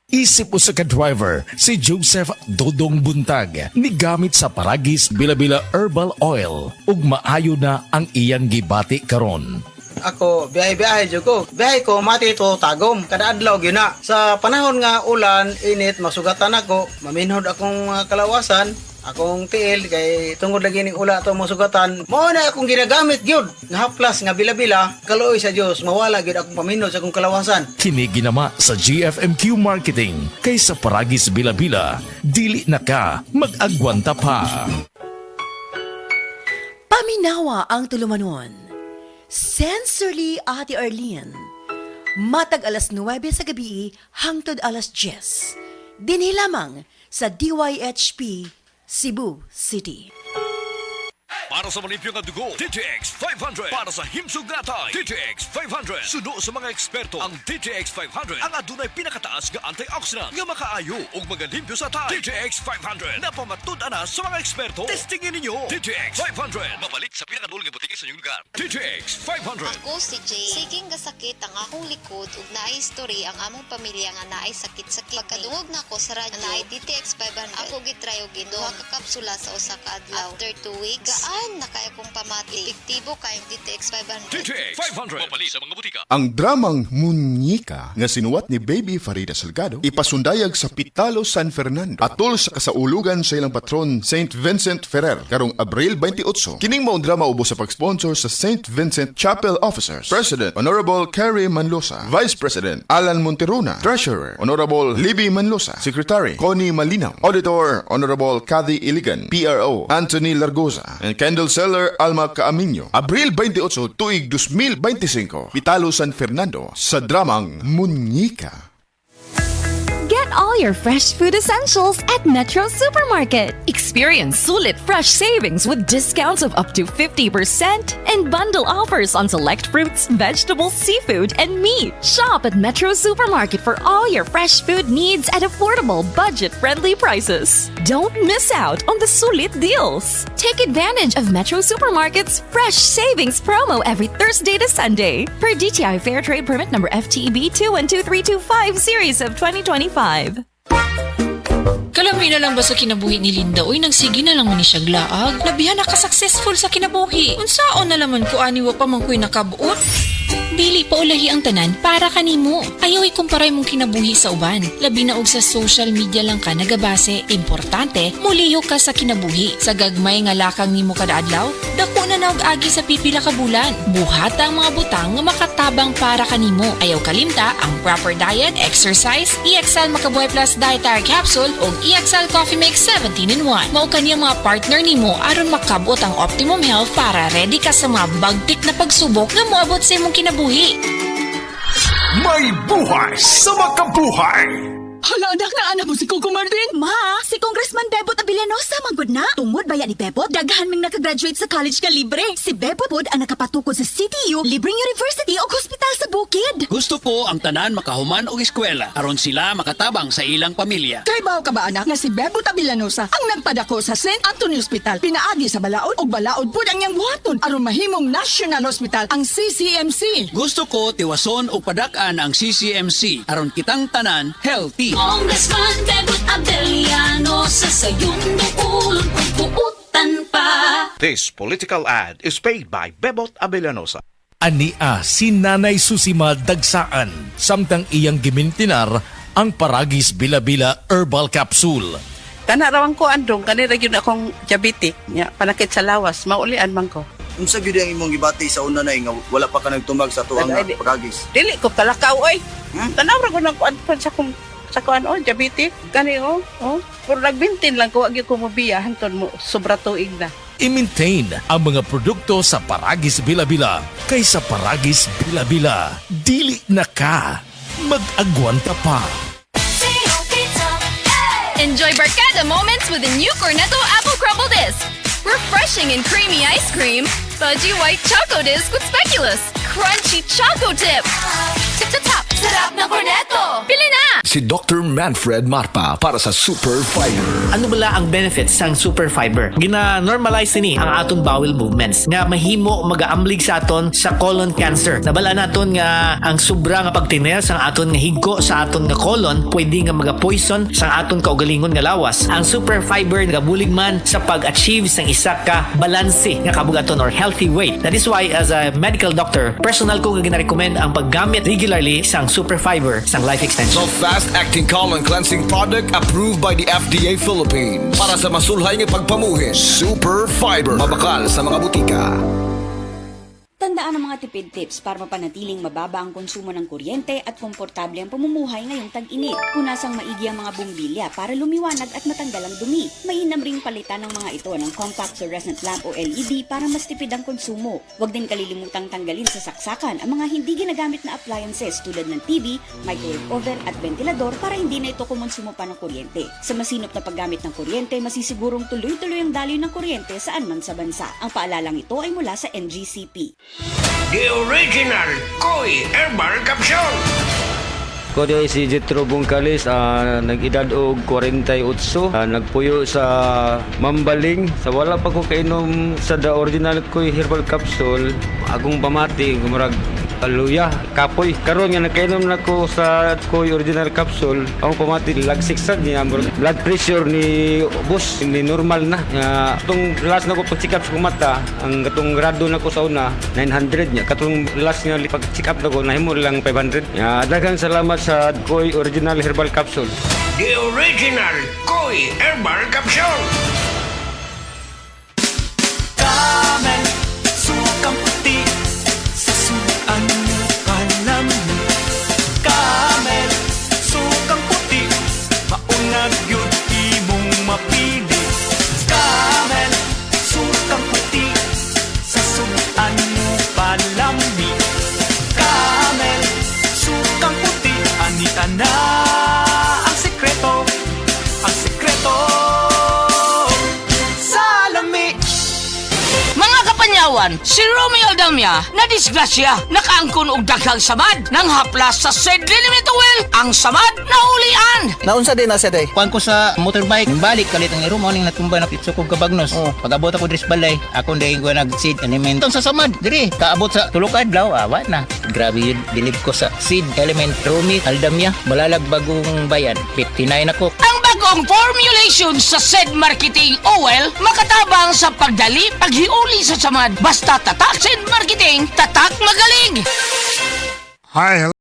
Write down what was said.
Isip usa ka driver si Joseph Dodong Buntag ni gamit sa Paragis Bila-Bila Herbal Oil ug maayo na ang iyang gibati karon. Ako, biyahe-biyahe jud ko. Biyahe ko mati to tagom kada adlaw gyud na. Sa panahon nga ulan, init, masugatan ako, maminhod akong kalawasan, akong tiil kay tungod lagi ning ula to masugatan. Mao na akong ginagamit gyud. Nga haplas nga bila-bila, kaluoy sa Dios, mawala gyud akong paminhod sa akong kalawasan. Kini ginama sa GFMQ Marketing kay sa Paragis Bila-Bila, dili na ka mag-agwanta pa. Paminawa ang tulumanon. Sensorily Ate Arlene. Matag alas 9 sa gabi hangtod alas 10. Dinhi lamang sa DYHP Cebu City. Para sa malimpyo nga dugo, DTX 500. Para sa himsog natay, DTX 500. Suno sa mga eksperto, ang DTX 500 ang adunay pinakataas nga antioxidant nga makaayo ug magalimpyo sa tay. DTX 500 napamatud-an na sa mga eksperto. Testingin ninyo. DTX 500 mabalit sa pinakadulong nga butiki sa inyong lugar. DTX 500. Ako si Jay. Siging gasakit ang akong likod ug naay history ang among pamilya nga naay sakit-sakit. Pagkadungog na ko sa radyo, naay DTX 500. Ako gitry og duha ka kapsula sa usa ka adlaw. After 2 weeks, gaan na kaya kong pamati. Epektibo kayong DTX 500. DTX 500 mabalit sa mga butika. Ang dramang Muñeca nga sinuwat ni Baby Farida Salgado ipasundayag sa Pitalo, San Fernando atol sa kasaulugan sa ilang patron St. Vincent Ferrer karong Abril 28. Kining maong drama ubos sa pag-sponsor sa St. Vincent Chapel Officers. President Honorable Carrie Manlosa, Vice President Alan Monterona, Treasurer Honorable Libby Manlosa, Secretary Connie Malinaw, Auditor Honorable Cathy Iligan, PRO Anthony Largoza, and Candle Seller Alma Caaminyo. Abril 28 tuig 2025, Pitalo, San Fernando sa dramang Muñeca. Get all your fresh food essentials at Metro Supermarket. Experience sulit fresh savings with discounts of up to 50% and bundle offers on select fruits, vegetables, seafood, and meat. Shop at Metro Supermarket for all your fresh food needs at affordable, budget-friendly prices. Don't miss out on the sulit deals. Take advantage of Metro Supermarket's fresh savings promo every Thursday to Sunday per DTI Fair Trade Permit number FTEB 212325 series of 2025. Kalamay na lang ba sa kinabuhi ni Linda? Uy, nagsige na lang man ni siya glaag. Nabihan na ka-successful sa kinabuhi. Unsaon na laman ko aniwa pa man ko'y nakabuot? Dili pa ulahi ang tanan para kanimo. Ayaw ikumparay mong kinabuhi sa uban. Labi na og sa social media lang ka nagabase. Importante, muliho ka sa kinabuhi. Sa gagmay nga lakang nimo kada adlaw, dako na naog agi sa pipila ka bulan. Buhata ang mga butang nga makatabang para kanimo. Ayaw kalimta ang proper diet, exercise, EXL Makabuhay Plus Dietary Capsule o EXL Coffee Mix 17-in-1. Mao kaniya mga partner nimo aron makabot ang optimum health para ready ka sa mga bagtik na pagsubok nga moabot sa imong kinabuhi. May buhay sa makabuhay! Hala, anak na anak mo si Coco Martin. Ma, si Congressman Bebot Abilianosa manggod na. Tungod baya ni Bebot, daghan ming nakagraduate sa college ka libre. Si Bebot pod ang nakapatukod sa CTU, libreng university o hospital sa bukid. Gusto ko ang tanan makahuman og eskwela aron sila makatabang sa ilang pamilya. Kay bawo ka ba anak nga si Bebot Abilianosa ang nagpadako sa St. Anthony Hospital, pinaagi sa Balaod og Balaod pod ang iyang buhaton aron mahimong National Hospital ang CCMC. Gusto ko tiwason og padak-an ang CCMC aron kitang tanan healthy. Congressman Bebot Abilianosa sa sayong duulong pagbuutan pa. This political ad is paid by Bebot Abilianosa. Ania si Nanay Susima Dagsaan samtang iyang gimintinar ang Paragis Bila-Bila Herbal Capsule. Kanarawang ko andong kanira gyud akong diabetic nya panakit sa lawas maulian man ko. Unsa gyud ang imong gibati sa una na nga wala pa ka nagtumag sa tuang Paragis? Dili ko kalakaw oy. Tanaw ra ko nang sa kuan diabetic kani pero nagbintin lang ko agi ko mobiya hangtod mo sobra tuig na. I-maintain ang mga produkto sa Paragis Bila-Bila kay sa Paragis Bila-Bila dili na ka mag-agwanta pa. Enjoy barkada moments with the new Cornetto Apple Crumble Disc. Refreshing and creamy ice cream, fudgy white choco disc with speculoos, crunchy choco tip. Tip to top, sarap na Cornetto. Pili na! Si si Dr. Manfred Marpa para sa Super Fiber. Ano bala ang benefits sang super fiber? Gina-normalize ni ang aton bowel movements nga mahimo magaamblig sa aton sa colon cancer. Nabala naton nga ang sobra nga pagtiner sa aton nga higko sa aton nga colon pwede nga magapoison sa aton kaugalingon nga lawas. Ang super fiber nagabulig man sa pag-achieve sang isa ka balanse nga kabugaton or healthy weight. That is why as a medical doctor, personal ko nga gina-recommend ang paggamit regularly sang super fiber sang life extension. So fast-acting colon cleansing product approved by the FDA Philippines para sa masulhay ng pagpamuhin. Super Fiber. Mabakal sa mga butika. Tandaan ang mga tipid tips para mapanatiling mababa ang konsumo ng kuryente at komportable ang pamumuhay ngayong tag-init. Punasang maigi ang mga bumbilya para lumiwanag at matanggal ang dumi. Mainam ring palitan ng mga ito ng compact fluorescent lamp o LED para mas tipid ang konsumo. Huwag din kalilimutang tanggalin sa saksakan ang mga hindi ginagamit na appliances tulad ng TV, microwave oven at ventilador para hindi na ito kumonsumo pa ng kuryente. Sa masinop na paggamit ng kuryente, masisigurong tuloy-tuloy ang daloy ng kuryente saan man sa bansa. Ang paalalang ito ay mula sa NGCP. The original Koi Herbal Capsule. Ko di si Jetro Bungkalis, nag-edad og 48, nagpuyo sa Mambaling. Sa wala pa ko kainom sa the original Koi Herbal Capsule, akong pamati, gumurag luya, kapoy. Karon nga nakainom na ko sa Koi Original Capsule, akong pamati, lagsiksag niya, blood pressure ni boss, ni normal na. Itong last na ko pag-check up sa mata, ang katong grado na ko sa una, 900 niya. Katong last nga pag-check up na ko, nahimo lang 500. Daghang salamat sa Koi Original Herbal Capsule. The original Koi Herbal Capsule. Camel, sukang puti, sa suan mo panami. Camel, sukang puti, maunag yun imong mapili. Camel, sukang puti, sa suan mo panami. Camel, sukang puti, anita na ang sekreto, ang sekreto. Mga kapanyawan, si Romeo Aldamia na disgrasya nakaangkon og daghang samad nang haplas sa said limit oil ang samad na ulian. Naunsa din na siya day. Kuan ko sa motorbike, balik kalit ang iro morning natumba na pitso ko kabagnos. Pag-abot ako dris balay, ako day ko nag-seed element sa samad. Diri, kaabot sa tulok adlaw, awa na. Grabe yun, bilib ko sa seed element Romeo Aldamia, Malalag Bagong Bayan, 59 ako. Ang bagong formulation sa said marketing oil makatabang sa pagdali, paghiuli sa samad. Basta tatak said marketing, tatak magaling. Hi, hello.